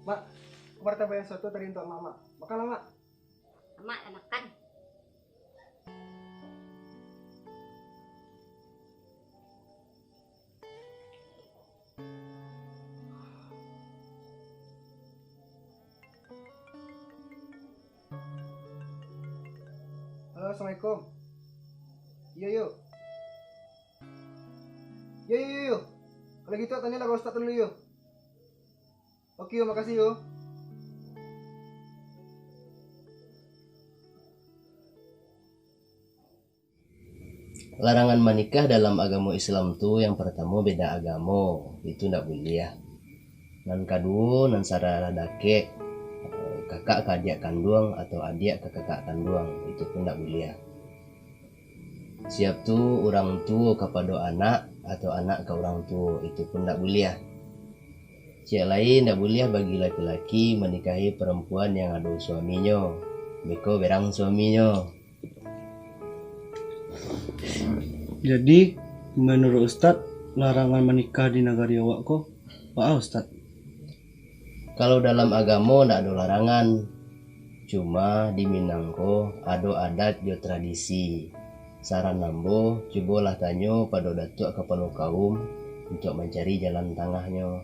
Mak, aku mau tambahin soto tadi untuk mama. Makan lah, Mak. Mak makan. Halo, Assalamualaikum. Iya, yuk. Yuk, yuk, yuk. Kalau gitu tanya lah Ustaz dulu yuk. Oke, yuk, makasih yuk. Larangan menikah dalam agama Islam tuh yang pertama beda agama itu ndak boleh ya. Nan kedua nan saudara dake kakak ke adik kandung atau adik ke kakak kandung itu pun ndak boleh ya. Siap tuh orang tua kepada anak atau anak ke orang tua itu pun ndak boleh ya. Cik lain ndak boleh bagi laki-laki menikahi perempuan yang ada suaminya. Beko berang suaminya. Jadi menurut Ustadz larangan menikah di negara awak kok apa Ustadz? Kalau dalam agama ndak ada larangan. Cuma di Minangko ada adat yo tradisi. Saran nambo cobalah tanya pada datuk kepala kaum untuk mencari jalan tengahnya.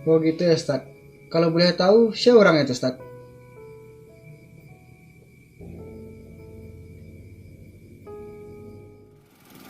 Oh gitu ya, Ustaz. Kalau boleh tahu, siapa orangnya itu, Ustaz?